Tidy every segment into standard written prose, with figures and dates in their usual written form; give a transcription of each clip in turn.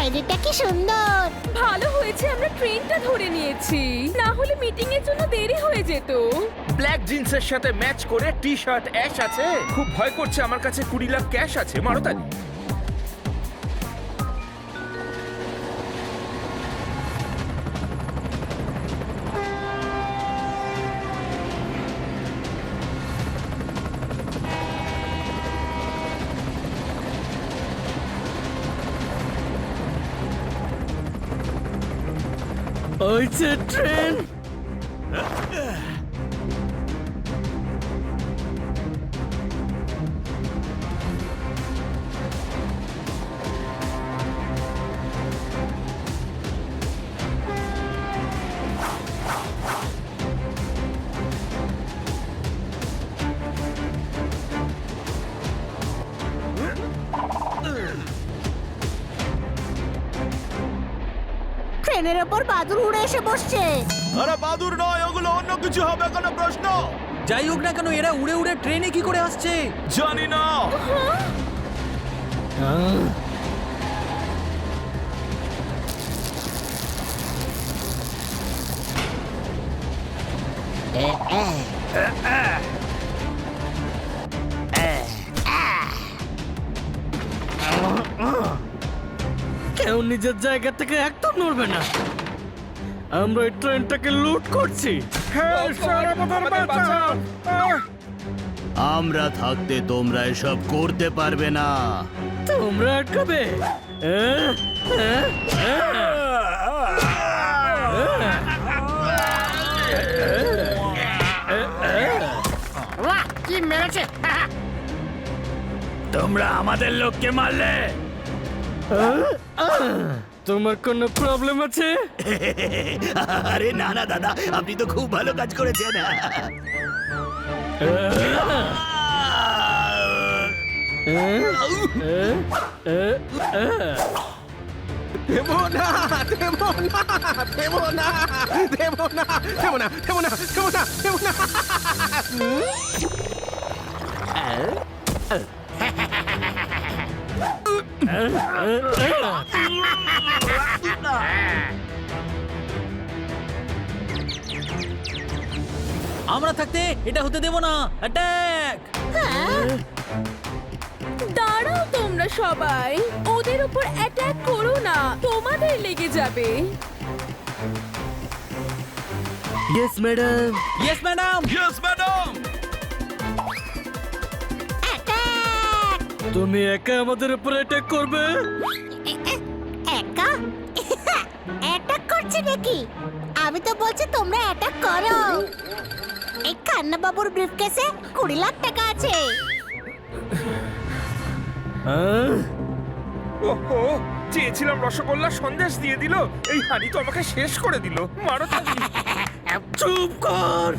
বাইরেটা কি সুন্দর। ভালো হয়েছে আমরা ট্রেনটা ধরে নিয়েছি, না হলে মিটিং এর জন্য দেরি হয়ে যেত। ব্ল্যাক জিন্সের সাথে ম্যাচ করে টি শার্ট অ্যাশ আছে। খুব ভয় করছে, আমার কাছে 20 লাখ ক্যাশ আছে। মারো তালি। ওইছে ট্রেন। ট্রেনের ওপর বাদুর উড়ে এসে বসছে। আরে বাদুর নয়, ওগুলো অন্য কিছু হবে। কোনো প্রশ্ন? যাই হোক না কেন, এরা উড়ে উড়ে ট্রেনে কি করে আসছে? জানি না। কেউ নিজের জায়গা থেকে একদম নড়বে না। আমরা এই ট্রেনটাকে লুট করছি। আমরা থাকতে তোমরা এসব করতে পারবে না। তোমরা আটকাবে? কি মেরেছে? তোমরা আমাদের লোককে মারলে। তোমার কোনো প্রবলেম আছে? আরে না না দাদা, আপনি তো খুব ভালো কাজ করেছেন। দেবো না, দেবো না, দেবো না, দেবো না, দেবো না, দেবো না, দেবো না, দেবো না। আমরা থাকতে এটা হতে দেব না। অ্যাটাক! দাঁড়াও তোমরা সবাই, ওদের উপর অ্যাটাক করো না, তোমাদের লেগে যাবে। Yes madam. Yes madam. Yes madam. তুমি একা আমাদের উপর অ্যাটাক করবে? একা অ্যাটাক করছে নাকি? আমি তো বলছি তোমরা অ্যাটাক করো। এই কান্না বাবুর ব্রিফকেসে 20 লাখ টাকা আছে। ওহো, চেয়েছিলাম রসগোল্লা, সন্দেশ দিয়ে দিল। এই হানি তো আমাকে শেষ করে দিল। মারো তালি। চুপ কর।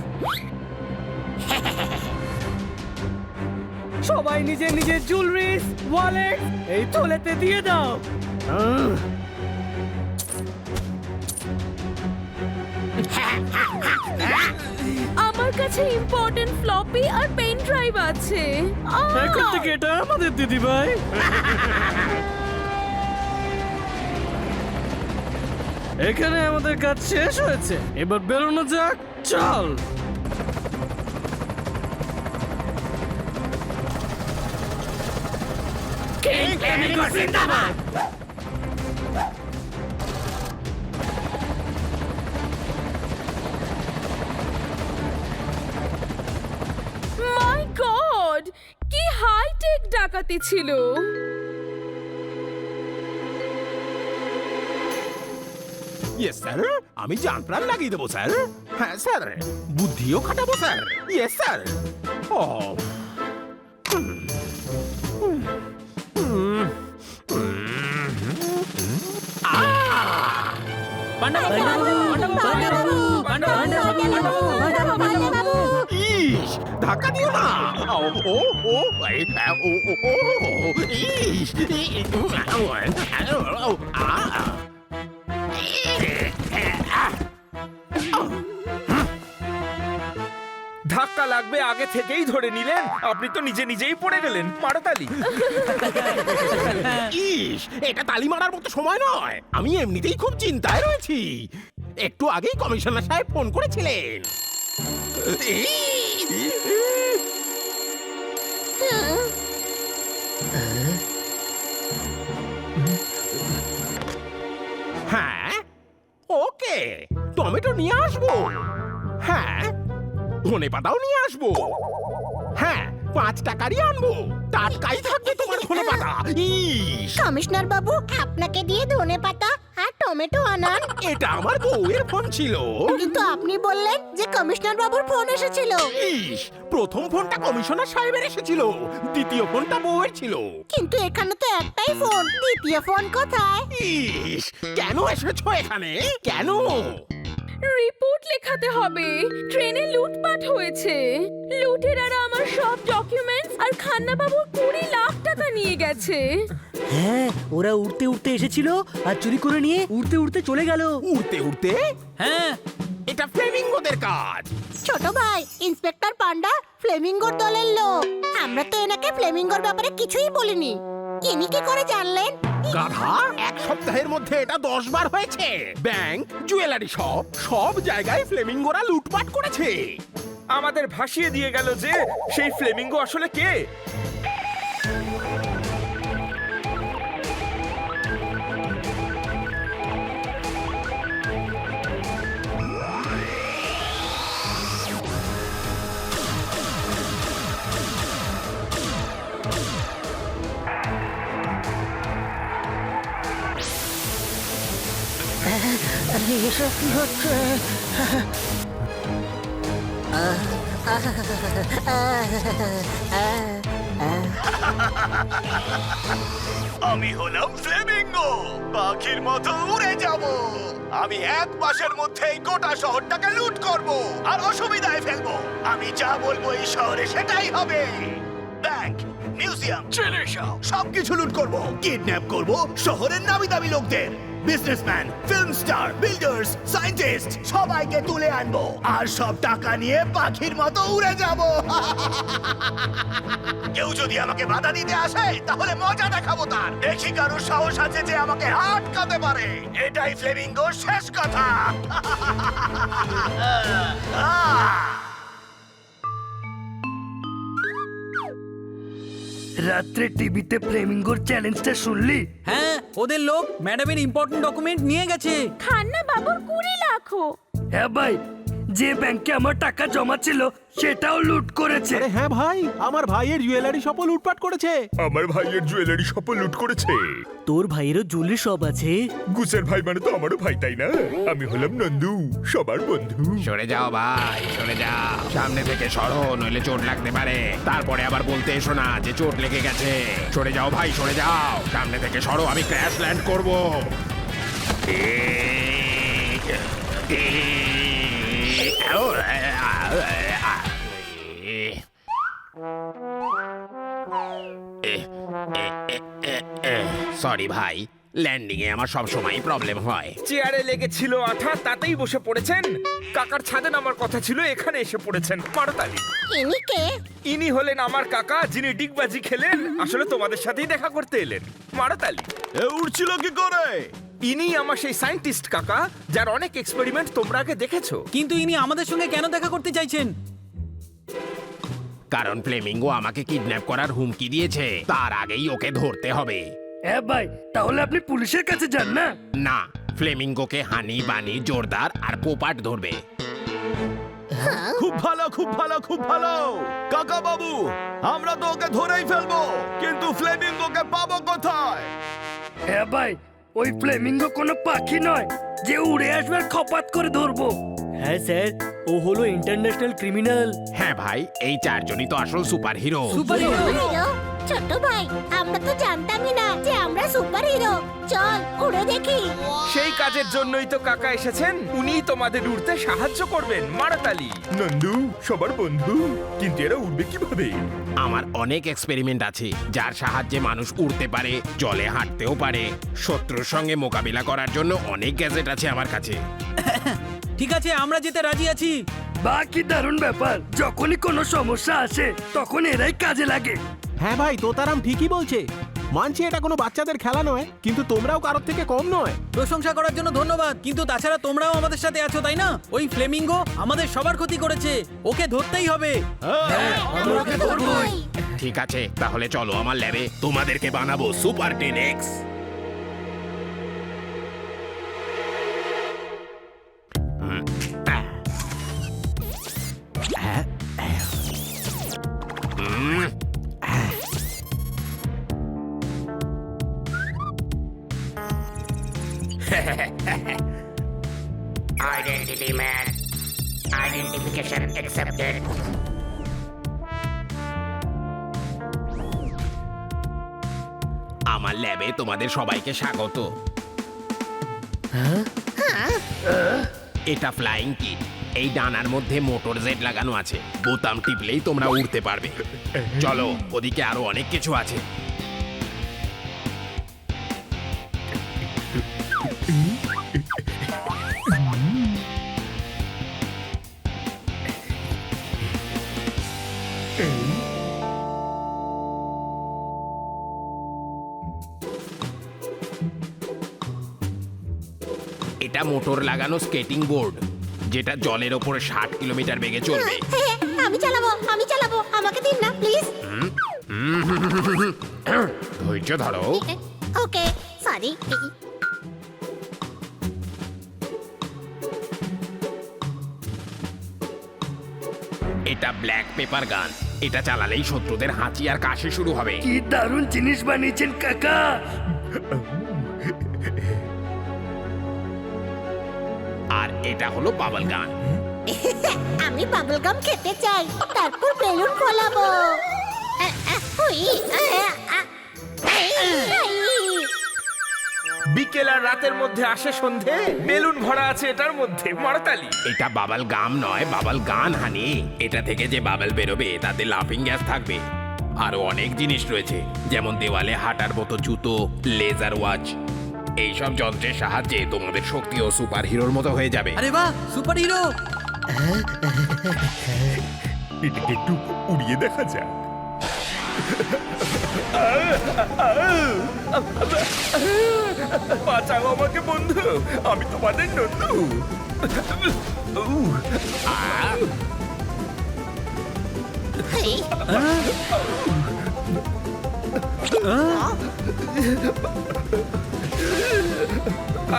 সবাই নিজের নিজের জুয়েলারিজ, ওয়ালেট এই থলেতে দিয়ে দাও। আমার কাছে ইম্পর্টেন্ট ফ্লপি আর পেন ড্রাইভ আছে। এখন থেকে এটা আমাদের দিদি ভাই। এখানে আমাদের কাজ শেষ হয়েছে, এবার বেরোনো যাক। চল। মাই গড, কি হাইটেক ডাকাতি ছিল। ইয়েস স্যার, আমি জান প্রাণ লাগিয়ে দেবো স্যার। হ্যাঁ স্যার, বুদ্ধিও খাটাবো স্যার। Yes sir. ও ইস, ধাক্কা দিও না। ও ও ও এই, ও ও ও ইস, ধাক্কা টাকা লাগবে আগে থেকেই ধরে নিলেন, আপনি তো নিজে নিজেই পড়ে গেলেন। মারো তালি। ইস, এটা তালি মারার মতো সময় নয়। আমি এমনিতেই খুব চিন্তায় রয়েছি। একটু আগেই কমিশনার সাহেব ফোন করেছিলেন। হ্যাঁ, ওকে, টমেটো নিয়ে আসবো। হ্যাঁ, ধনেপাতাও নিয়ে আসবো। হ্যাঁ, 5 টাকারই আনবো। টাটকাই থাকবে তোমার ধনেপাতা। ইস, কমিশনার বাবু, আপনাকে দিয়ে ধনেপাতা আর টমেটো আনান। এটা আমার বউয়ের ফোন ছিল। কিন্তু আপনি বললেন যে কমিশনার বাবুর ফোন এসেছিল। ইস, প্রথম ফোনটা কমিশনার সাহেবের এসেছিল, দ্বিতীয় ফোনটা বউয়ের ছিল। কিন্তু এখানে তো একটাই ফোন, দ্বিতীয় ফোন কোথায়? ইস, কেন এসেছো এখানে? কেন? রিপোর্ট লেখাতে হবে। ট্রেনে লুটপাট হয়েছে। লুটেরারা আমার সব ডকুমেন্টস আর খান্না বাবুর 20 লাখ টাকা নিয়ে গেছে। হ্যাঁ, ওরা উড়তে উড়তে এসেছিল আর চুরি করে নিয়ে উড়তে উড়তে চলে গেল। উড়তে উড়তে? হ্যাঁ, এটা ফ্লেমিঙ্গোদের কাজ। ছোট ভাই, ইন্সপেক্টর পান্ডা ফ্লেমিঙ্গোর দলের লোক। আমরা তো এনাকে ফ্লেমিঙ্গোর ব্যাপারে কিছুই বলিনি। ইনি কি করে জানলেন? গাধা, 1 সপ্তাহের মধ্যে এটা 10 বার হয়েছে। ব্যাংক, জুয়েলারি শপ, সব জায়গায় ফ্লেমিঙ্গোরা লুটপাট করেছে। আমাদের ভাসিয়ে দিয়ে গেল যে সেই ফ্লেমিঙ্গো আসলে কে? এসব কি হচ্ছে? আমি হলাম ফ্লেমিঙ্গো, পাখির মতো উড়ে যাব। আমি 1 মাসের মধ্যেই গোটা শহরটাকে লুট করব আর অসুবিধায় ফেলবো। আমি যা বলবো এই শহরে সেটাই হবে। ব্যাংক, মিউজিয়াম, জুয়েলারি শপ সবকিছু লুট করব, কিডন্যাপ করব শহরের নামি দামি লোকদের। Businessman, film star, builders, scientist সবাইকে তুলে আনবো আর সব টাকা নিয়ে পাখির মতো উড়ে যাব। কেউ যদি আমাকে বাধা দিতে আসে তাহলে মজা দেখাবো তার। দেখি কারোর সাহস আছে যে আমাকে আটকাতে পারে। এটাই ফ্লেমিঙ্গোর শেষ কথা। রাত্রে টিভিতে ফ্লেমিঙ্গোর চ্যালেঞ্জটা শুনলি? হ্যাঁ, ওদের লোক ম্যাডামের ইম্পর্টেন্ট ডকুমেন্ট নিয়ে গেছে। খান্না বাবুর 20 লাখ। হ্যাঁ ভাই, যে ব্যাংকে আমার টাকা জমা ছিল সেটাও লুট করেছে। আরে হ্যাঁ ভাই, আমার ভাইয়ের জুয়েলারি শপও লুটপাট করেছে। আমার ভাইয়ের জুয়েলারি শপ লুট করেছে। তোর ভাইয়েরও জুয়েলারি শপ আছে। গুসের ভাই মানে তো আমারও ভাই, তাই না? আমি হলাম নন্দু, সবার বন্ধু। সরে যাও ভাই, সরে যাও। সামনে থেকে সরো, নইলে চোট লাগতে পারে। তারপরে আবার বলতে এসো না যে চোট লেগে গেছে। সরে যাও ভাই, সরে যাও। সামনে থেকে সরো, আমি ক্র্যাশ ল্যান্ড করব। সরি ভাই, ল্যান্ডিং এ আমার সব সময় প্রবলেম হয়। চেয়ারে লেগেছিল আঠা, তাতেই বসে পড়েছেন। কাকার ছাদে নামার কথা ছিল, এখানে এসে পড়েছেন। মারো তালি। ইনি কে? ইনি হলেন আমার কাকা, যিনি ডিগবাজি খেলেন। আসলে তোমাদের সাথেই দেখা করতে এলেন। মারো তালি। উড়ছিল কি করে? ইনি আমার সেই সায়েন্টিস্ট কাকা, যার অনেক এক্সপেরিমেন্ট তোমরা আগে দেখেছো। কিন্তু ইনি আমাদের সঙ্গে কেন দেখা করতে চাইছেন? কারণ ফ্লেমিঙ্গো আমাকে কিডন্যাপ করার হুমকি দিয়েছে, তার আগেই ওকে ধরতে হবে। হ্যাঁ ভাই, তাহলে আপনি পুলিশের কাছে যান না। না, ফ্লেমিঙ্গোকে হানি, বানি, জোরদার আর পোপাট ধরবে। খুব ভালো, খুব ভালো, খুব ভালো কাকা বাবু, আমরা তো ওকে ধরেই ফেলবো, কিন্তু ফ্লেমিঙ্গোকে পাবো কোথায়? হ্যাঁ ভাই, ওই ফ্লেমিঙ্গো কোনো পাখি নয় যে উড়ে আসবে আর খপাত করে ধরবো। হ্যাঁ স্যার, ও হলো ইন্টারন্যাশনাল ক্রিমিনাল। হ্যাঁ ভাই, এই 4 জনই তো আসল সুপার হিরো। হিরো? ছোট ভাই, আমরা তো জানতামই না যে আমরা সুপার হিরো। চল উড়ে দেখি। সেই কাজের জন্যই তো কাকা এসেছেন। উনিই তোমাদের উড়তে সাহায্য করবেন। মারো তালি। নন্দু, সবার বন্ধু। কিন্তু এরা উড়বে কিভাবে? আমার অনেক এক্সপেরিমেন্ট আছে, যার সাহায্যে মানুষ উড়তে পারে, জলে হাঁটতেও পারে। শত্রুর সঙ্গে মোকাবিলা করার জন্য অনেক গ্যাজেট আছে আমার কাছে। ঠিক আছে, আমরা যেতে রাজি আছি, বাহ কি দারুণ ব্যাপার, যখনই কোনো সমস্যা আসে তখন এরাই কাজে লাগে। হ্যাঁ ভাই, তোতারাম ঠিকই বলছে। মানছি এটা কোনো বাচ্চাদের খেলা নয়, কিন্তু তোমরাও কারোর থেকে কম নয়। প্রশংসা করার জন্য ধন্যবাদ, কিন্তু তাছাড়া তোমরাও আমাদের সাথে আছো, তাই না? ওই ফ্লেমিঙ্গো আমাদের সবার ক্ষতি করেছে, ওকে ধরতেই হবে। আমরা ওকে ধরবই। ঠিক আছে, তাহলে চলো আমার ল্যাবে, তোমাদেরকে বানাবো super 10X। Identity man. Identification accepted. আমার ল্যাবে তোমাদের সবাইকে স্বাগত। এটা ফ্লাইং কিট। এই ডানার মধ্যে মোটর জেট লাগানো আছে, বোতাম টিপলেই তোমরা উড়তে পারবে। চলো, ওদিকে আরো অনেক কিছু আছে। এটা মোটর লাগানো স্কেটিং বোর্ড, যেটা জলের ওপর 60 কিলোমিটার বেগে চলবে। হ্যাঁ, আমি চালাবো, আমি চালাবো, আমাকে দিন না প্লিজ। ধৈর্য ধরো। ওকে, সরি। এটা ব্ল্যাক পেপার গান। এটা চালালেই শত্রুদের হাঁচি আর কাশি শুরু হবে। কি দারুণ জিনিস বানিয়েছেন কাকা। আর এটা হলো বাবল গান। আমি বাবল গাম খেতে চাই, তারপর বেলুন ফোলাবো। বিকেল আর রাতের মধ্যে আসে সন্ধে, বেলুন ভরা আছে এটার মধ্যে, মারতালি। এটা বাবল গাম নয়, বাবল গান হানি। এটা থেকে যে বাবল বেরোবে তাতে লাফিং গ্যাস থাকবে। আরো অনেক জিনিস রয়েছে, যেমন দেওয়ালে হাঁটার মতো জুতো, লেজার ওয়াচ। এইসব যন্ত্রের সাহায্যে তোমাদের শক্তিও সুপার হিরোর মতো হয়ে যাবে। আরে বাহ, সুপার হিরো! এটাকে একটু উড়িয়ে দেখা যাক। বাঁচাও আমাকে বন্ধু, আমি তোমাদের নন্দু।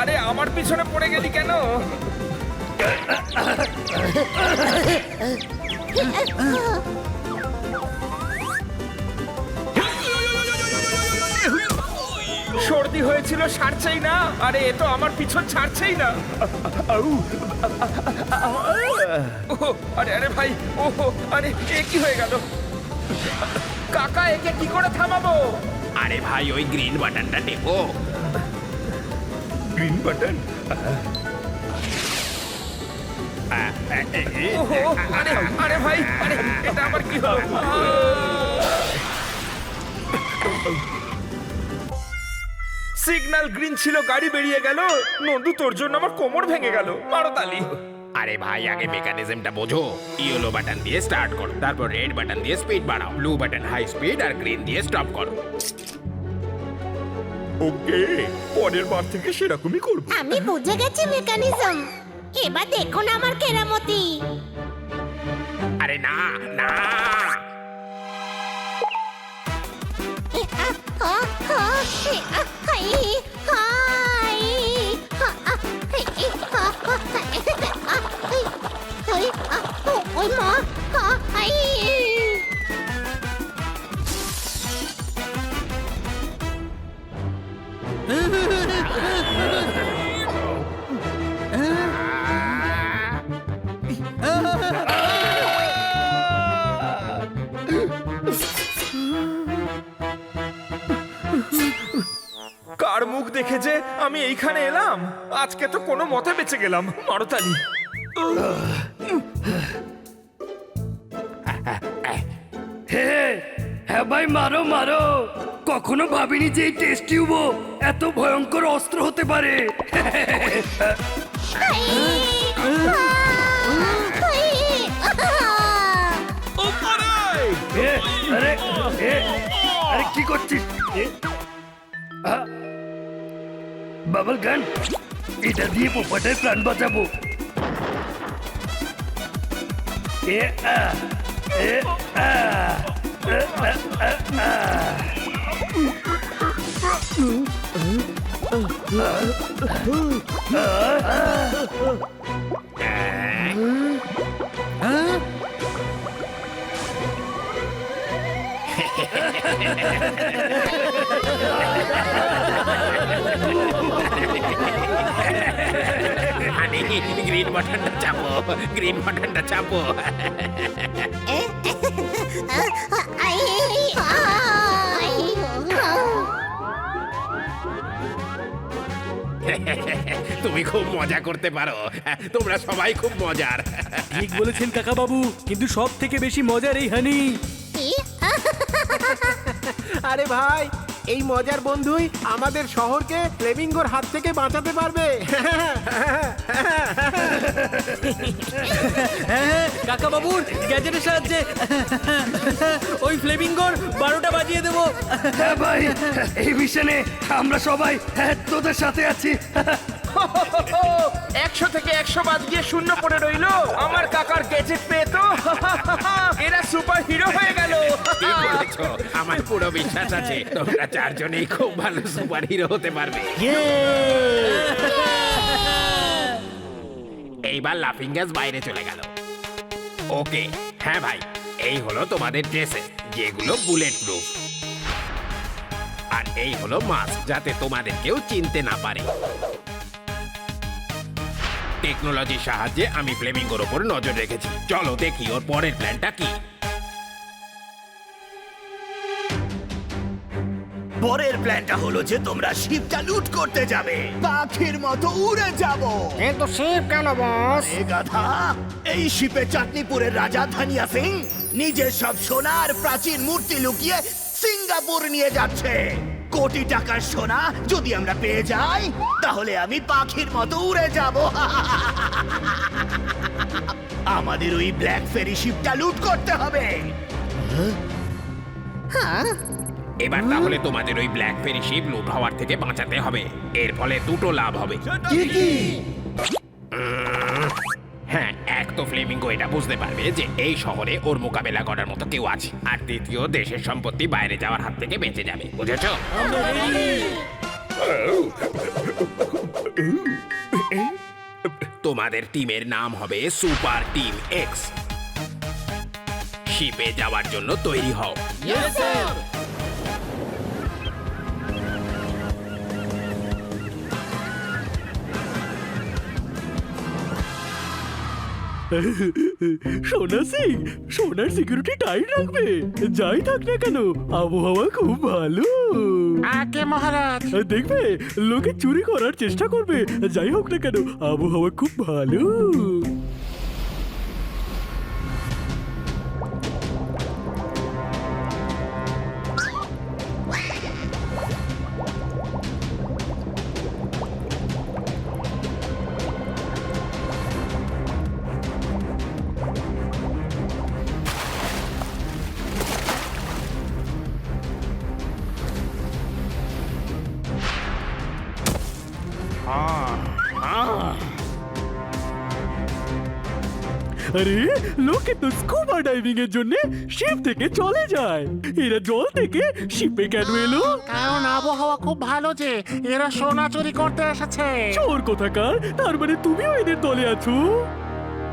আরে আমার পিছনে পড়ে গেলি কেন? সর্দি হয়েছিল, সারছেই না। আরে এ তো আমার পিছন ছাড়ছেই না। ওহো, আরে আরে ভাই, ওহো, আরে এ কি হয়ে গেল? কাকা, একে কি করে থামাবো? আরে ভাই, ওই গ্রিন বাটনটা টেপো। Green button? ওহো, আরে আরে ভাই, আরে এটা আমার কি হলো? সিগন্যাল গ্রিন ছিল, গাড়ি বেরিয়ে গেল। নন্দু, তোর জন্য আমার কোমর ভেঙে গেল। মারতালি। আরে ভাই, আগে মেকানিজমটা বোঝো। ইয়েলো বাটন দিয়ে স্টার্ট করো, তারপর রেড বাটন দিয়ে স্পিড বাড়াও, ব্লু বাটন হাই স্পিড, আর গ্রিন দিয়ে স্টপ করো। ওকে, পরের বার থেকে সেরকমই করব। আমি বুঝে গেছি মেকানিজম। এবার দেখুন আমার কেরামতি। আরে না না, ওই মা, কার মুখ দেখে যে আমি এইখানে এলাম। আজকে তো কোনো মতে বেঁচে গেলাম। মারতালি। হ্যাঁ ভাই, মারো মারো। কখনো ভাবিনি যে এই টেস্ট টিউবও এত ভয়ঙ্কর অস্ত্র হতে পারে। এই করছিস বাবল গান এটা দিয়ে পোপাটার প্রাণ বাঁচাবো এ আ এ আ এ আ আ হানি গ্রিন বাটনটা চাপো, গ্রিন বাটনটা চাপো। তুমি খুব মজা করতে পারো, তোমরা সবাই খুব মজার। ঠিক বলেছেন কাকা বাবু, কিন্তু সব থেকে বেশি মজার এই হানি। আরে ভাই, এই মজার বন্ধুই আমাদের শহরকে ফ্লেমিঙ্গোর হাত থেকে বাঁচাতে পারবে। হ্যাঁ কাকা বাবুর গ্যাজেটের সাহায্যে ওই ফ্লেমিঙ্গোর 12টা বাজিয়ে দেবো। হ্যাঁ ভাই, এই মিশনে আমরা সবাই তোদের সাথে আছি। 100 থেকে 100 বাদ গিয়ে 0 পড়ে রইলো। আমার কাকার গ্যাজেট পেয়ে তো এরা সুপার হিরো হয়ে গেল। ঠিক বলেছো, আমার পুরো বিশ্বাস আছে তোমরা চারজনেই খুব ভালো সুপার হিরো হতে পারবে। এইবার লাফিং গ্যাস বাইরে চলে গেল। ওকে, হ্যাঁ ভাই, এই হলো তোমাদের ড্রেসেস, যেগুলো বুলেট প্রুফ। আর এই হলো মাস্ক, যাতে তোমাদের কেউ চিনতে না পারে। টেকনোলজির সাহায্যে আমি ফ্লেমিঙ্গোর ওপর নজর রেখেছি। চলো দেখি ওর পরের প্ল্যানটা কি। পরের প্ল্যানটা হলো যে তোমরা শিপটা লুট করতে যাবে, পাখির মতো উড়ে যাব। কিন্তু শিপ কেন বস? এ গাধা, এই শিপে চাটনিপুরের রাজা ধানিয়া সিং নিজের সব সোনার প্রাচীন মূর্তি লুকিয়ে সিঙ্গাপুর নিয়ে যাচ্ছে। কোটি টাকার সোনা যদি আমরা পেয়ে যাই, তাহলে আমি পাখির মতো উড়ে যাব। আমাদের ওই ব্ল্যাক ফেরি শিপটা লুট করতে হবে। এবার তাহলে তোমাদের ওই ব্ল্যাক ফেরি শিপ লুট হওয়ার থেকে বাঁচাতে হবে। এর ফলে দুটো লাভ হবে। হ্যাঁ, এক তো ফ্লেমিঙ্গো এটা বুঝতে পারবে যে এই শহরে ওর মোকাবেলা করার মতো কেউ আছে, আর দ্বিতীয়, দেশের সম্পত্তি বাইরে যাওয়ার হাত থেকে বেঁচে যাবে। বুঝেছো? তোমাদের টিমের নাম হবে সুপার টিম এক্স। শিপে যাওয়ার জন্য তৈরি হও। সোনা সিং, সোনার সিকিউরিটি টাইট রাখবে। যাই থাক না কেন, আবহাওয়া খুব ভালো। আগে মহারাজ। দেখবে লোকে চুরি করার চেষ্টা করবে, যাই হোক না কেন আবহাওয়া খুব ভালো। আরে লোকে তো স্কুবা ডাইভিং এর জন্য শিপ থেকে চলে যায়, এরা জল থেকে শিপে কেন এলো? কারণ আবহাওয়া খুব ভালো, যে এরা সোনা চুরি করতে এসেছে। চোর কোথাকার, তার মানে তুমিও এদের দলে আছো?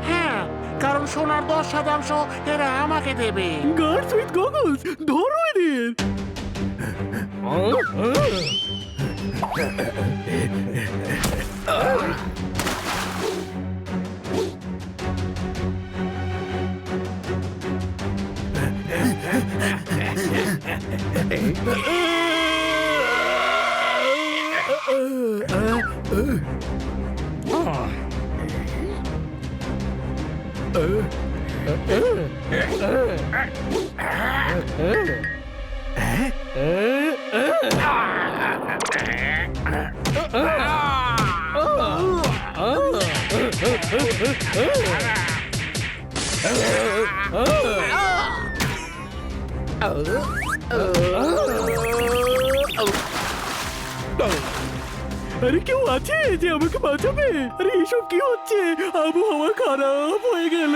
হ্যাঁ, কারণ সোনার 10% এরা আমাকে দেবে। গার্ডস উইথ গগলস, ধরো এদের। আরে কেউ আছে যে আমাকে বাঁচাবে? আরে এসব কি হচ্ছে? আবহাওয়া খারাপ হয়ে গেল।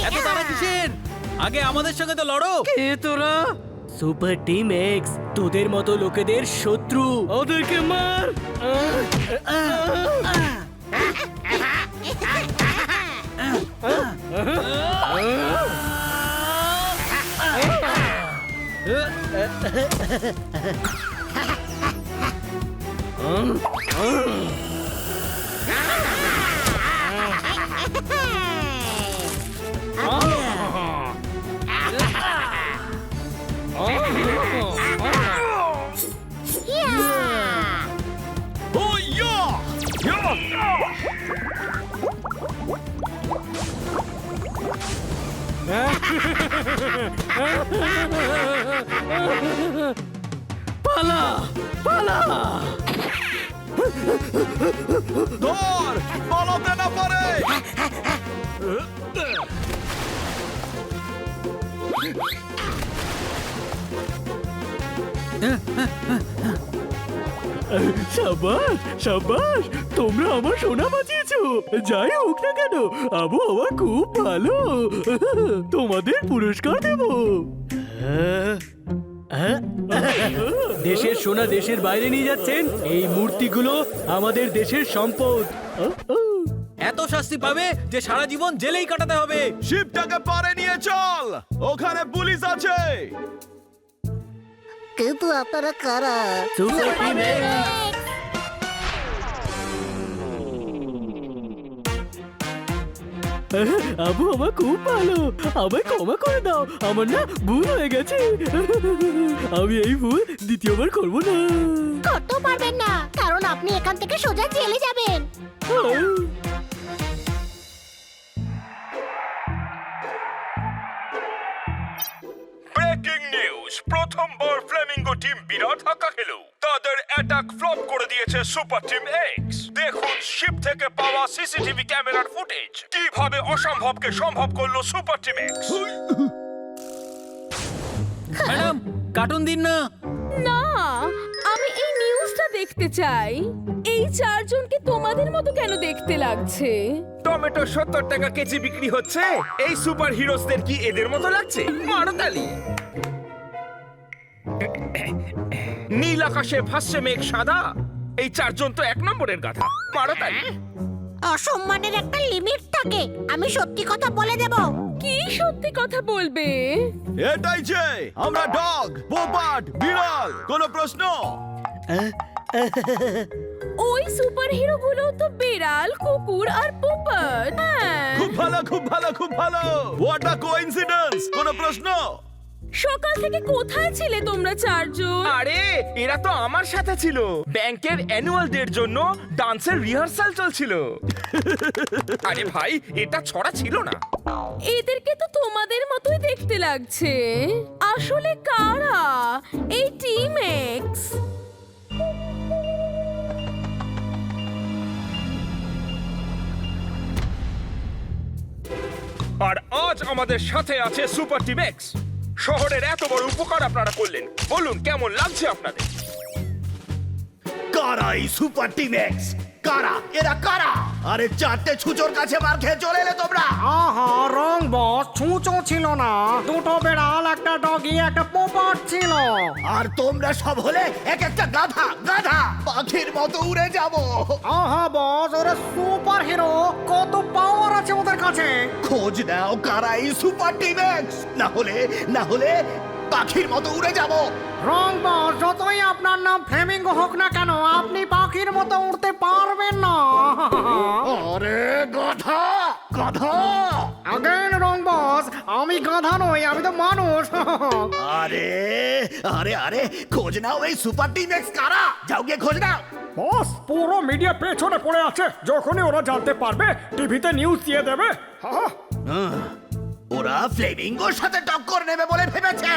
এত তারা কিসের? আগে আমাদের সঙ্গে তো লড়ো। কে তোরা? সুপার টিম এক্স তোদের মতো লোকেদের শত্রু। ওদেরকে মার। পালা পালা। ধর, পালাতে না পারে। সাবাস সাবাস, তোমরা আমার সোনা বাঁচিয়েছো। যাই হোক না কেন, আবহাওয়া খুব ভালো। তোমাদের পুরস্কার দেব। দেশের সোনা দেশের বাইরে নিয়ে যাচ্ছেন? এই মূর্তিগুলো আমাদের দেশের সম্পদ। এত শাস্তি পাবে যে সারা জীবন জেলেই কাটাতে হবে। শিপটাকে পারে নিয়ে চল, ওখানে পুলিশ আছে। কিন্তু আপনারা কারা? Super team x. আবহাওয়া খুব ভালো, আমায় ক্ষমা করে দাও। আমার না ভুল হয়ে গেছে। আমি এই ভুল দ্বিতীয়বার করবো না। করতেও পারবেন না, কারণ আপনি এখান থেকে সোজা জেলে যাবেন। ব্রেকিং নিউজ, প্রথমবার ফ্লেমিঙ্গো টিম বিরাট ধাক্কা খেল। তাদের অ্যাটাক ফ্লপ করে দিয়েছে সুপার টিম এক্স। দেখুন শিপ থেকে পাওয়া সিসিটিভি ক্যামেরার ফুটেজ, কিভাবে অসম্ভবকে সম্ভব করলো super team x. Madam, cartoon দিন না। না, আমি এই নিউজটা দেখতে চাই। এই চারজনকে তোমাদের মতো কেন দেখতে লাগছে? টমেটো 70 টাকা কেজি বিক্রি হচ্ছে, এই সুপার হিরোসদের কি এদের মতো লাগছে? মারতালি। নীল আকাশে ভাসছে মেঘ সাদা, এই চারজন তো এক নম্বরের গাধা। মারতালি। অসম্মানের একটা লিমিট থাকে। আমি সত্যি কথা বলে দেব। কি সত্যি কথা বলবে? এটাই যে আমরা ডগ, পোপাট, বিড়াল। কোনো প্রশ্ন? ওই সুপার হিরো গুলো তো বিড়াল, কুকুর আর পোপট। খুব ভালো, খুব ভালো, খুব ভালো। What a coincidence. কোনো প্রশ্ন? সকাল থেকে কোথায় ছিলে তোমরা চারজন? আরে এরা তো আমার সাথে ছিল। ব্যাংকের অ্যানুয়াল ডের জন্য ডান্সের রিহার্সাল চলছিল। আরে ভাই, এটা ছড়া ছিল না। এদেরকে তো তোমাদের মতোই দেখতে লাগছে। আসলে কারা এই টিম এক্স? আর আজ আমাদের সাথে আছে সুপার টিম এক্স। শহরের এত বড় উপকার আপনারা করলেন, বলুন কেমন লাগছে আপনাদের? কারা এই সুপার টিম এক্স? কারা এরা? কারা? আরে চারটে ছুচোর কাছে মার খেয়ে চলে এলে তোমরা। আহা, রং বস, ছুঁচো ছিল না। দুটো বেড়াল, একটা ডগি, একটা পোপট ছিল। আর তোমরা সব হলে এক একটা গাধা। গাধা পাখির মতো উড়ে যাব। আহা বস, ওরা সুপার হিরো, কত পাওয়ার আছে ওদের কাছে। খোঁজ নাও কারা এই সুপার টিম এক্স। না হলে পাখির মতো উড়ে যাব। রং বস, যতই আপনার নাম ফ্লেমিঙ্গো হোক না কেন, আপনি পাখির মতো উড়তে পারবেন না। আরে গাধা গাধা! আগেন রং বস, আমি গাধা নই, আমি তো মানুষ। আরে আরে আরে খোঁজ নাও এই সুপার টিম এক্স কারা, যাও গিয়ে খোঁজ নাও। বস, পুরো মিডিয়া পেছনে পড়ে আছে, যখনই ওরা জানতে পারবে টিভিতে নিউজ দিয়ে দেবে। ওরা ফ্লেমিঙ্গোর সাথে টক্কর নেবে বলে ভেবেছে।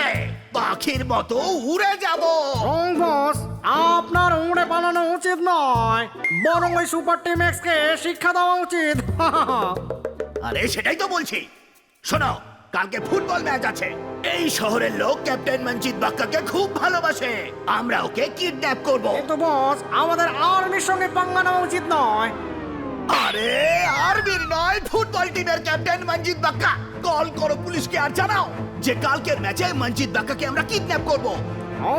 পাখির মতো উড়ে যাব। রং বস, আপনার উড়ে পালানো উচিত নয়, বরং ওই সুপার টিম এক্স কে শিক্ষা দেওয়া উচিত। আরে সেটাই তো বলছি। শোনো, কালকে ফুটবল ম্যাচ আছে। এই শহরের লোক ক্যাপ্টেন মঞ্জিত বাক্কাকে খুব ভালোবাসে। আমরা ওকে কিডন্যাপ করব। কিন্তু বস, আমাদের আর্মির সঙ্গে পাঙ্গা নেওয়া উচিত নয়। আরে আর্মির নয়, ফুটবল টিমের ক্যাপ্টেন মঞ্জিত বাক্কা। কল করো পুলিশকে আর জানাও যে কালকের ম্যাচে মঞ্জিত বাক্কাকে আমরা কিডন্যাপ করব।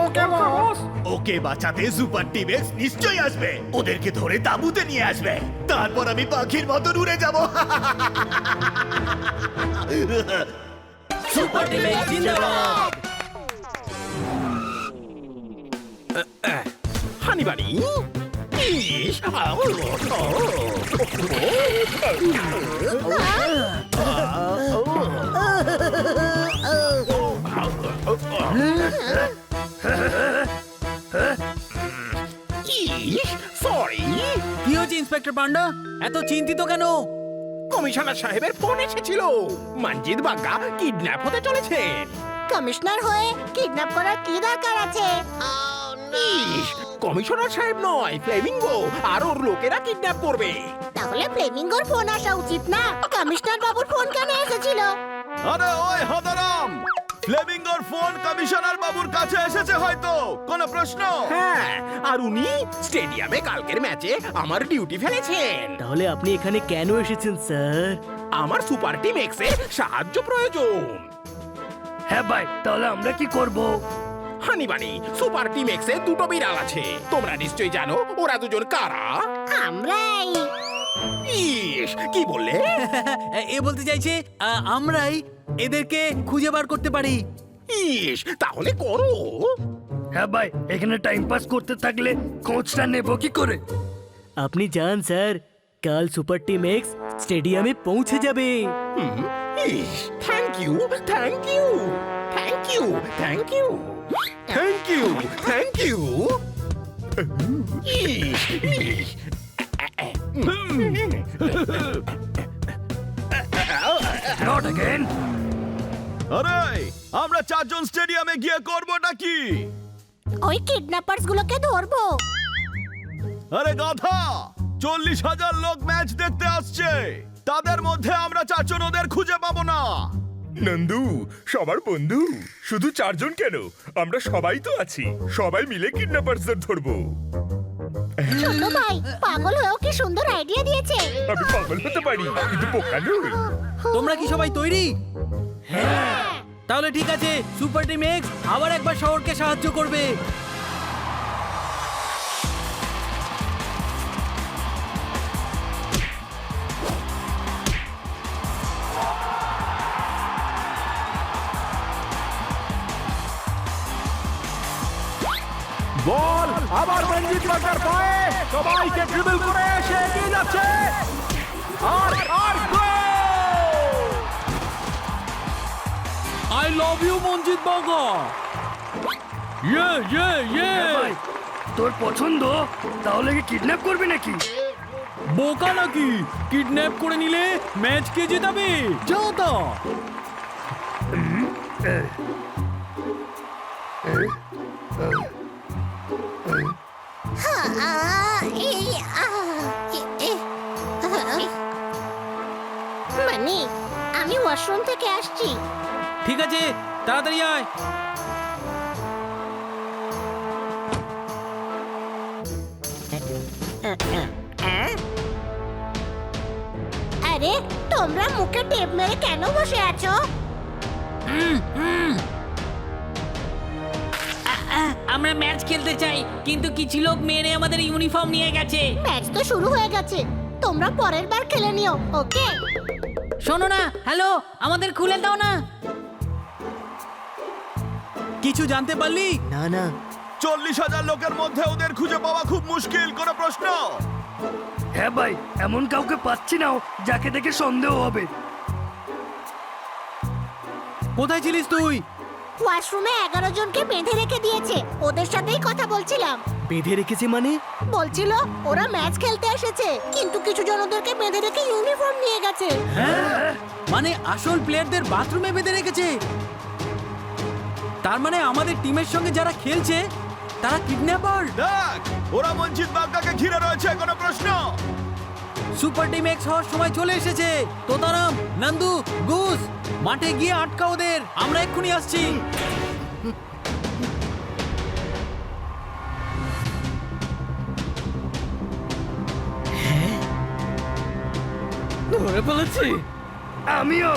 ওকে বস। ওকে বাঁচাতে সুপার টিম এক্স নিশ্চয়ই আসবে। ওদেরকে ধরে তাঁবুতে নিয়ে আসবে। তারপর আমি পাখির মতো উড়ে যাব। সুপার টিম এক্স জিন্দাবাদ। হানি বাড়ি ইস, সরি। কি হয়েছে ইন্সপেক্টর পান্ডা, এত চিন্তিত কেন? কমিশনার সাহেবের ফোন এসেছিল, মঞ্জিত বাগ্গা কিডন্যাপ হতে চলেছেন। কমিশনার হয়ে কিডন্যাপ করার কি দরকার আছে? ইস, কমিশনার সাহেব নয়, ফ্লেমিঙ্গো আর ওর লোকেরা কিডন্যাপ করবে। তাহলে ফ্লেমিঙ্গোর ফোন আসা উচিত না? কমিশনার বাবুর ফোন কেন এসেছিল? আরে ওই হদারাম, ফ্লেমিঙ্গোর ফোন কমিশনার বাবুর কাছে এসেছে হয়তো, কোনো প্রশ্ন? হ্যাঁ, আর উনি স্টেডিয়ামে কালকের ম্যাচে আমার ডিউটি ফেলেছেন। তাহলে আপনি এখানে কেন এসেছেন স্যার? আমার সুপার টিম এক্সে সাহায্য প্রয়োজন। হ্যাঁ ভাই, তাহলে আমরা কি করব? হানিবানি, সুপার টিম এক্সে দুটো বিড়াল আছে। তোমরা নিশ্চয়ই জানো ওরা দুজন কারা। আমরাই। ইস, কি বললে? এ বলতে চাইছে আমরাই এদেরকে খুঁজে বার করতে পারি। ইস, তাহলে করো। হ্যাঁ ভাই, এখানে টাইম পাস করতে থাকলে কোচটা নেব কি করে? আপনি যান স্যার, কাল সুপার টিম এক্স স্টেডিয়ামে পৌঁছে যাবে। ইস, thank you, thank you, thank you, thank you, thank you, thank you. ইস, ইস। Not again. আরে আমরা চারজন স্টেডিয়ামে গিয়ে করবোটা কি? ওই কিডন্যাপার্স গুলোকে ধরবো। আরে গাধা, 40,000 লোক ম্যাচ দেখতে আসছে, তাদের মধ্যে আমরা চারজন ওদের খুঁজে পাবো না। নন্দু সবার বন্ধু, শুধু চারজন কেন, আমরা সবাই তো আছি, সবাই মিলে কিডন্যাপারদের ধরবো। ছোট ভাই পাগল হয়েও কি সুন্দর আইডিয়া দিয়েছে। আমি পাগল হতে পারি কিন্তু বোকা নই। তোমরা কি সবাই তৈরি? তাহলে ঠিক আছে, সুপার টিম এক্স আবার একবার শহরকে সাহায্য করবে। বল আবার মঞ্জিত বাগ্গার পায়ে, সবাইকে ড্রিবল করে এসে এগিয়ে যাচ্ছে। আর গোল! আই লাভ ইউ মঞ্জিত বাগা। ইয়ে ইয়ে ইয়ে। ভাই, তোর পছন্দ? তাহলে কি কিডন্যাপ করবি নাকি? বোকা নাকি? কিডন্যাপ করে নিলে ম্যাচ কে জেতাবে? যাও তো। মানে আমি ওয়াশরুম থেকে আসছি। ঠিক আছে, তাড়াতাড়ি আয়। আরে তোমরা মুখে টেপ মেরে কেন বসে আছো? আমরা ম্যাচ খেলতে চাই, কিন্তু কিছু লোক মেরে আমাদের ইউনিফর্ম নিয়ে গেছে। ম্যাচ তো শুরু হয়ে গেছে, তোমরা পরের বার খেলে নিও, ওকে? শোনো না, হ্যালো, আমাদের খুলে দাও না। কিছু জানতে পারলি? না না 40,000 লোকের মধ্যে ওদের খুঁজে পাওয়া খুব মুশকিল, কোনো প্রশ্ন? হ্যাঁ ভাই, এমন কাউকে পাচ্ছি না যাকে দেখে সন্দেহ হবে। কোথায় ছিলিস তুই? ওয়াশরুমে 11 জনকে বেঁধে রেখে দিয়েছে, ওদের সাথেই কথা বলছিলাম। বেঁধে রেখেছে মানে? বলছিল ওরা ম্যাচ খেলতে এসেছে, কিন্তু কিছু জন ওদেরকে বেঁধে রেখে ইউনিফর্ম নিয়ে গেছে। মানে আসল প্লেয়ারদের বাথরুমে বেঁধে রেখেছে? তার মানে আমাদের টিমের সঙ্গে যারা খেলছে তারা কিডন্যাপার। দেখ, ওরা মঞ্জিত বাগ্গাকে ঘিরে রয়েছে, কোনো প্রশ্ন? সুপার টিম এক্স হওয়ার সময় চলে এসেছে। তোতারাম, নন্দু, গুস, মাঠে গিয়ে আটকা ওদের, আমরা এক্ষুনি আসছি। ধরে ফেলেছি আমিও।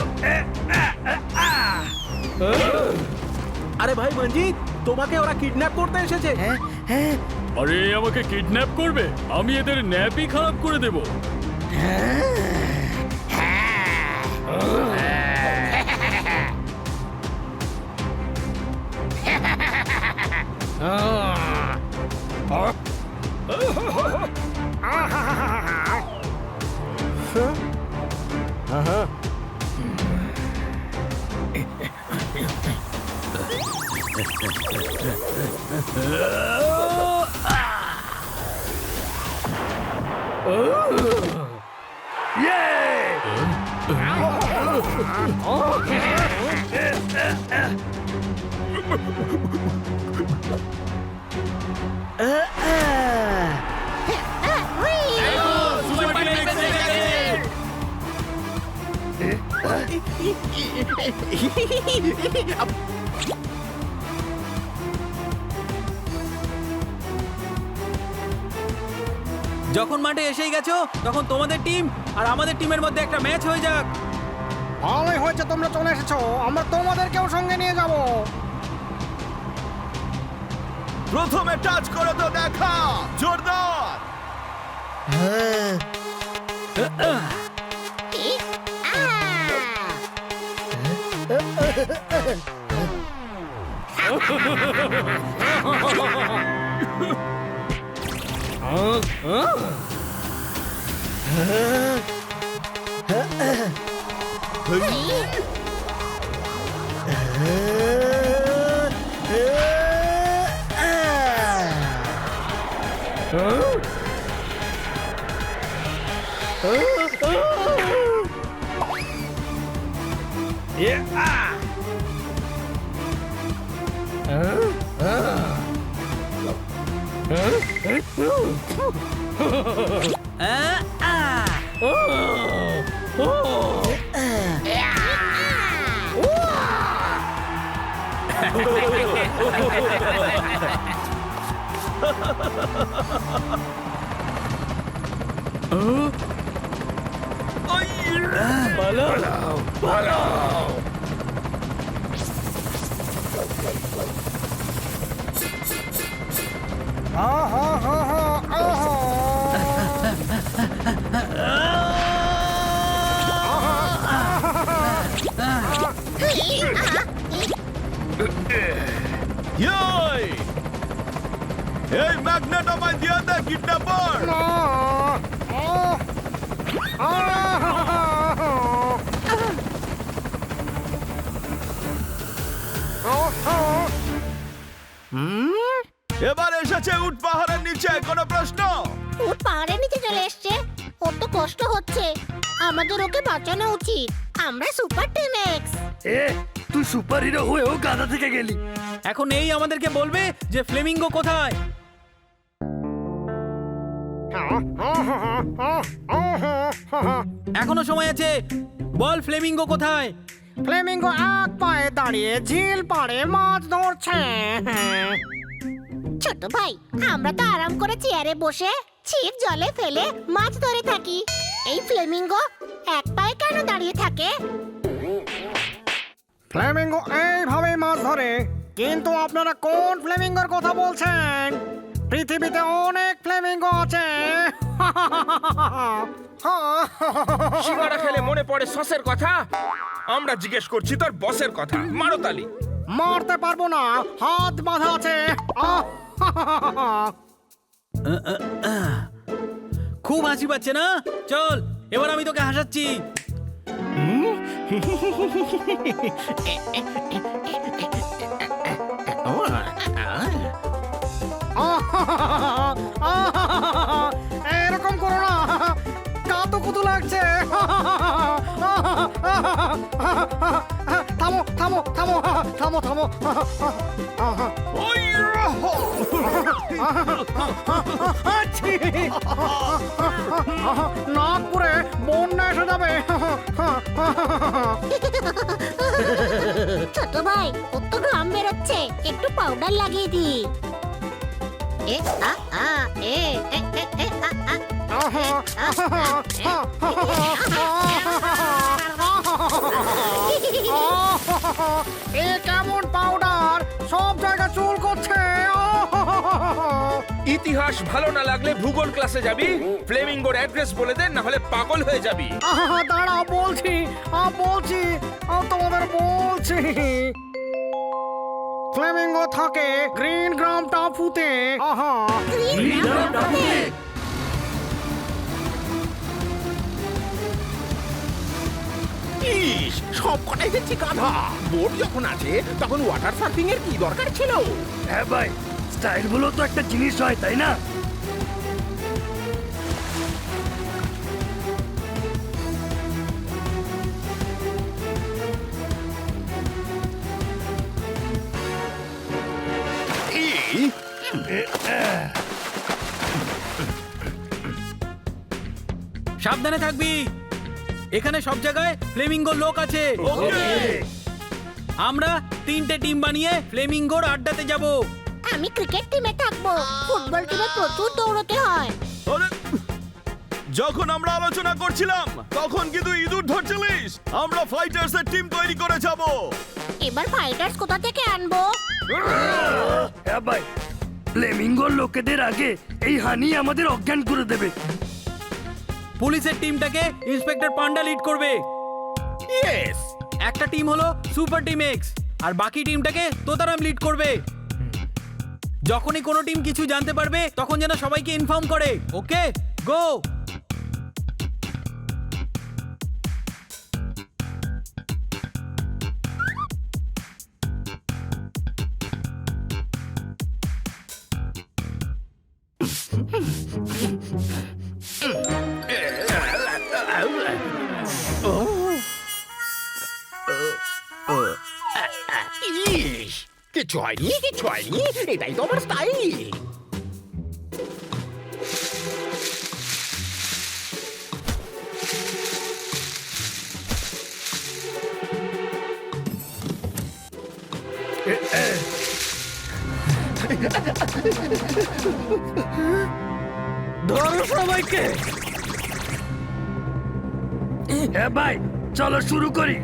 আরে ভাই মঞ্জিত, তোমাকে ওরা কিডন্যাপ করতে এসেছে। হ্যাঁ আরে আমাকে কিডন্যাপ করবে? আমি এদের ন্যাপই খারাপ করে দেব। যখন মাঠে এসেই গেছো তখন তোমাদের টিম আর আমাদের টিমের মধ্যে একটা ম্যাচ হয়ে যাক। ভালোই হয়েছে তোমরা চলে এসেছো, আমরা তোমাদেরকেও সঙ্গে নিয়ে যাব। প্রথমে টাচ করে তো দেখা, জোরদার। এই ম্যাগনেট আমায় দিয়ে দে, কিডন্যাপার। এবার এসেছে উট পাহাড়ের নিচে, কোনো প্রশ্ন? ও পাহাড়ের নিচে চলে এসছে, ওর তো কষ্ট হচ্ছে, আমাদের ওকে বাঁচানো উচিত। আমরা সুপার টিম এক্স। তুই সুপার হিরো হয়েও গাধা থেকে গেলি। এখন এই আমাদেরকে বলবে যে ফ্লেমিঙ্গো কোথায়। এখনো সময় আছে, বল ফ্লেমিঙ্গো কোথায়? ফ্লেমিঙ্গো এক পায়ে দাঁড়িয়ে ঝিল পাড়ে মাছ ধরছে। ছোট ভাই, আমরা তো আরাম করে চেয়ারে বসে ছিপ জলে ফেলে মাছ ধরে থাকি। এই ফ্লেমিঙ্গো এক পায়ে কেন দাঁড়িয়ে থাকে? ফ্লেমিঙ্গো এইভাবেই মাছ ধরে। কিন্তু আপনারা কোন ফ্লেমিঙ্গোর কথা বলছেন? পৃথিবীতে অনেক ফ্লেমিঙ্গো আছে। সিঙ্গারা খেলে মনে পড়ে সসের কথা। আমরা জিজ্ঞেস করছি তোর বসের কথা, মারো তালি। মারতে পারবো না, হাত বাঁধা আছে। আহ! খুব হাসি পাচ্ছে না? চল এবার আমি তোকে হাসাচ্ছি। এরকম করো না, কাতো কুতু লাগছে। থামো থামো থামো থামো থামো। আচ্ছি! নাগপুরে বন্যা এসে যাবে। ছোট ভাই ওর তো ঘাম বেরোচ্ছে, একটু পাউডার লাগিয়ে দি। এ আ আ এ এ এ এ আ আ। এ কেমন পাউডার, সব জায়গা চুল করছে। ইতিহাস ভালো না লাগলে ভূগোল ক্লাসে যাবি। ফ্লেমিঙ্গোর অ্যাড্রেস বলে দে, না হলে পাগল হয়ে যাবি। দাঁড়া, বলছি বলছি তোমাদের বলছি। ফ্লেমিঙ্গো থাকে গ্রিন গ্রাম টাপুতে। ইস, সব কটাই দেখছি গাধা। বোট যখন আছে তখন ওয়াটার সার্ফিং এর কি দরকার ছিল? হ্যাঁ ভাই, স্টাইল বলো তো একটা জিনিস হয়, তাই না? সাবধানে থাকবি, এখানে সব জায়গায় ফ্লেমিঙ্গোর লোক আছে। আমরা 3টে টিম বানিয়ে ফ্লেমিঙ্গোর আড্ডাতে যাব। আমি ক্রিকেট টিমে থাকবো, ফুটবল টিমে প্রচুর দৌড়তে হয়। যখন আমরা আলোচনা করছিলাম তখন কিন্তু ইঁদুর ধরছিলিস। আমরা ফাইটার্স এর টিম তৈরি করে যাব। এবার ফাইটার্স কোথা থেকে আনবো? হ্যাঁ ভাই, ফ্লেমিঙ্গোর লোকেদের আগে এই হানি আমাদের অজ্ঞান করে দেবে। পুলিশের টিমটাকে ইন্সপেক্টর পান্ডা লিড করবে। ইয়েস। একটা টিম হলো সুপার টিম এক্স, আর বাকি টিমটাকে তোতারাম লিড করবে। যখনই কোনো টিম কিছু জানতে পারবে তখন যেন সবাইকে ইনফর্ম করে। ওকে, গো। ইস, কিছু হয়নি, কিছু হয়নি, এটাই তো আমার স্টাইল। ধরো সবাইকে। হ্যাঁ ভাই, চলো শুরু করি।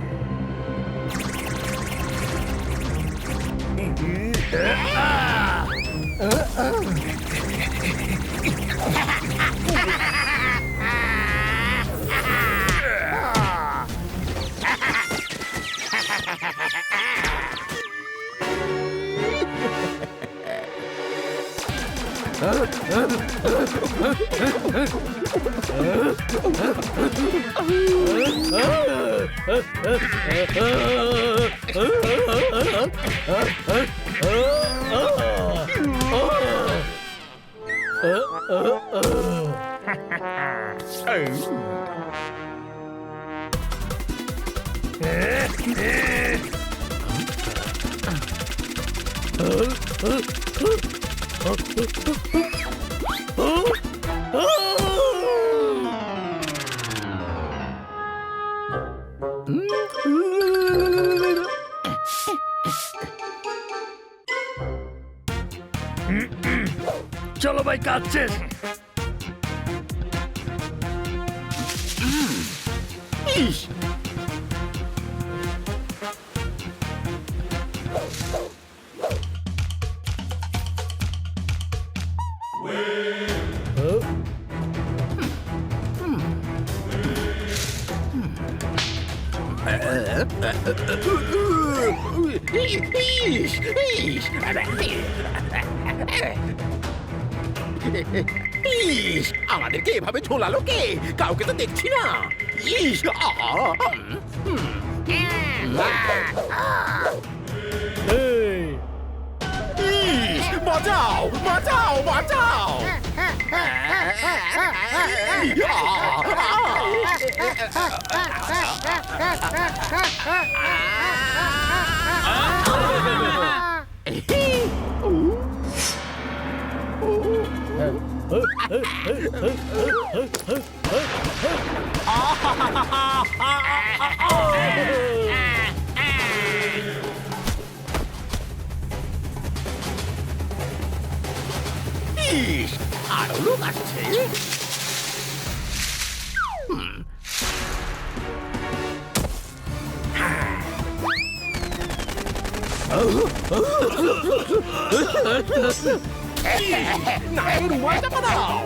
চলো ভাই, কাজ শেষ। ইস, ইস, আমাদেরকে এভাবে ঝোলালো কে? কাউকে তো দেখছি না। ইস, এই, ইস, বাঁচাও বাঁচাও বাঁচাও। ইস, আরো লোক আসছে। নাকে রুমাল চাপা দাও।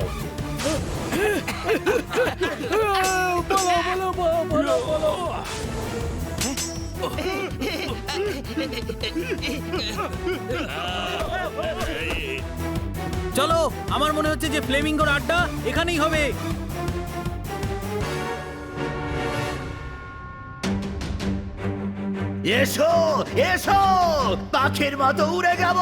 চলো, আমার মনে হচ্ছে যে ফ্লেমিঙ্গোর আড্ডা এখানেই হবে। এসো এসো, পাখির মতো উড়ে যাব।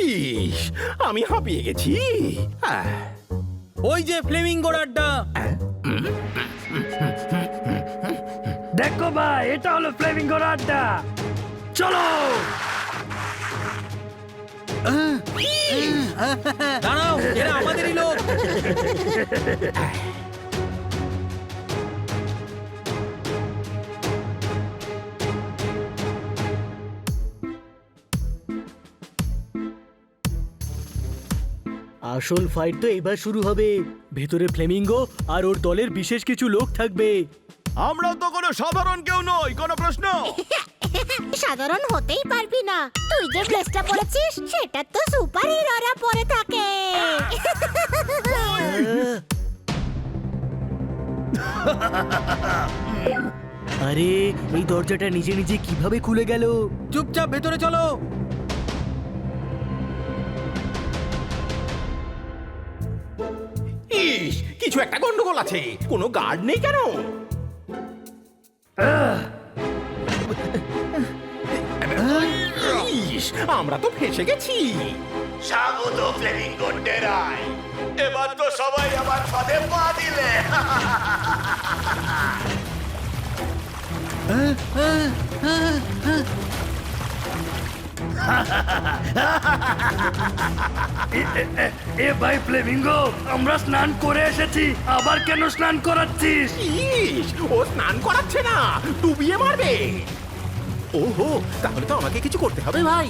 ইস, আমি হাঁপিয়ে গেছি। ওই যে ফ্লেমিঙ্গোর আড্ডা। দেখো ভাই, এটা হলো ফ্লেমিঙ্গোর আড্ডা। চলো। দাঁড়াও, এরা আমাদেরই লোক। আসল ফাইট তো এবার শুরু হবে। ভেতরে ফ্লেমিঙ্গো আর ওর দলের বিশেষ কিছু লোক থাকবে। আমরা তো কোনো সাধারণ কেউ নই, কোনো প্রশ্ন? সাধারণ হতেই পারবি না, তুই যে ড্রেসটা পরেছিস সেটা তো সুপার হিরোরা পরে থাকে। আরে, এই দরজাটা নিজে নিজে কিভাবে খুলে গেল? চুপচাপ ভেতরে চলো। ইস, কিছু একটা গন্ডগোল আছে। কোনো গার্ড নেই কেন? ইস, আমরা তো ফেঁসে গেছি। স্বাগত ফ্লেমিঙ্গো ডেরায়। এবার তো সবাই আমার ফাঁদে পা দিলে। এ ভাই ফ্লেমিঙ্গো, আমরা স্নান করে এসেছি, আবার কেন স্নান করাচ্ছিস? ইস, ও স্নান করাচ্ছে না, ডুবিয়ে মারবে। ওহো, তাহলে তো আমাকে কিছু করতে হবে ভাই।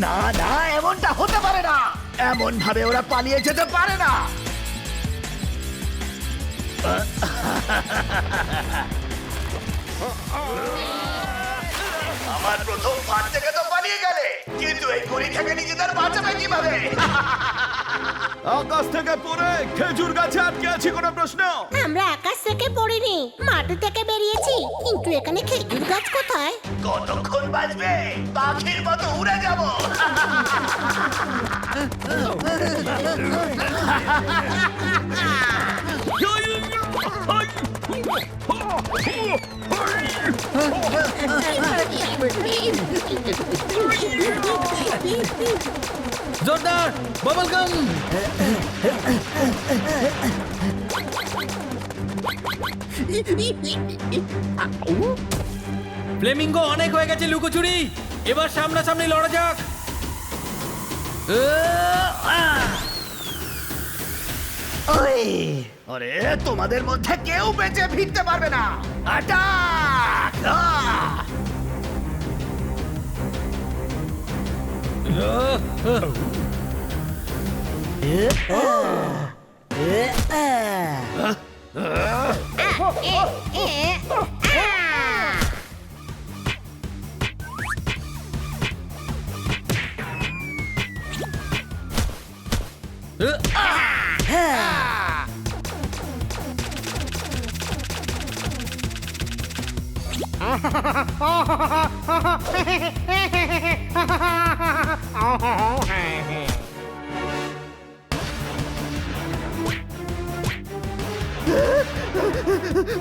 না না, এমনটা হতে পারে না। এমন ভাবে ওরা পালিয়ে যেতে পারে না। আমার প্রথম ফাঁদ থেকে তো পালিয়ে গেলে, কিন্তু এই গড়ি থেকে নিজেদের বাঁচাবে কিভাবে? আকাশ থেকে পড়ে খেজুর গাছে আটকে আছি, কোনো প্রশ্ন? আমরা আকাশ থেকে পড়িনি, মাটি থেকে বেরিয়েছি, কিন্তু এখানে খেজুর গাছ কোথায়? কতক্ষণ বাজবে? পাখির মতো উড়ে যাব। জোরদার বাবল গাম। ফ্লেমিঙ্গো, অনেক হয়ে গেছে লুকোচুরি, এবার সামনাসামনি লড়া যাক। ওই আরে তোমাদের মধ্যে কেউ বেঁচে ফিরতে পারবে না। অ্যাটাক!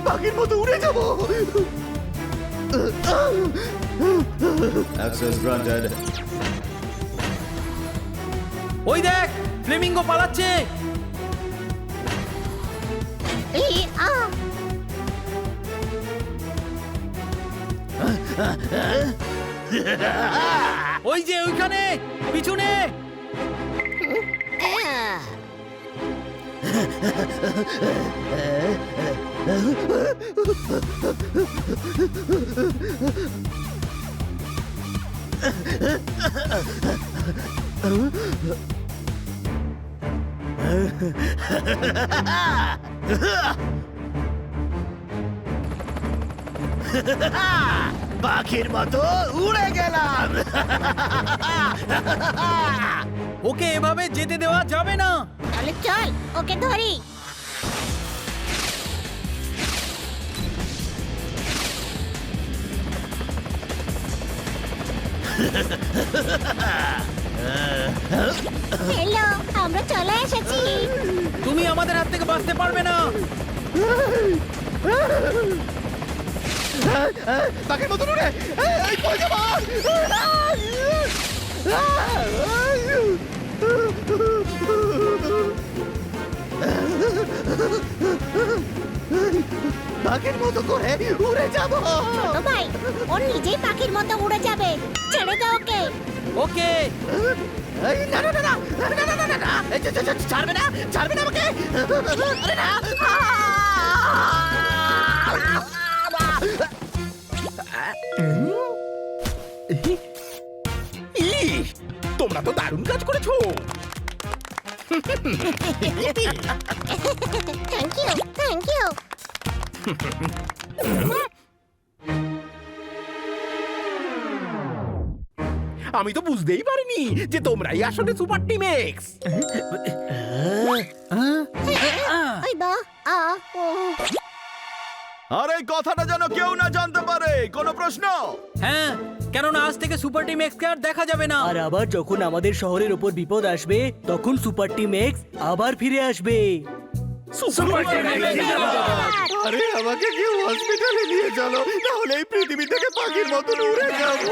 পাখির মতো উড়ে যাবো। ওই দেখ ফ্লেমিঙ্গো পালাচ্ছে। ওই যে ওইখানে পিছনে। পাখির মতো উড়ে গেলাম। ওকে এভাবে যেতে দেওয়া যাবে না। তাহলে চল ওকে ধরি। হ্যালো, আমরা চলে এসেছি। তুমি আমাদের হাত থেকে বাঁচতে পারবে না। পাখির মতো উড়ে কই যাবো? পাখির মতো করে উড়ে যাবো। ছোট ভাই, ও নিজেই পাখির মতো উড়ে যাবে। ছেড়ে দাও ওকে। ওকে না না না না না না না না, ছাড়বে না, ছাড়বে না আমাকে। আরে না। তোমরা তো দারুণ কাজ করেছো। Thank you, thank you. আমি তো বুঝতেই পারিনি যে তোমরাই আসলে সুপার টিম এক্স। ওই বা ও আর এই কথাটা যেন কেউ না জানতে পারে। কোনো প্রশ্ন? হ্যাঁ, কেননা আজ থেকে সুপার টিম এক্স কে আর দেখা যাবে না। আর আবার যখন আমাদের শহরের উপর বিপদ আসবে তখন সুপার টিম এক্স আবার ফিরে আসবে। আরে আমাকে কেউ হসপিটালে নিয়ে চলো, তাহলে এই পৃথিবী থেকে পাখির মতন উড়ে যাবো।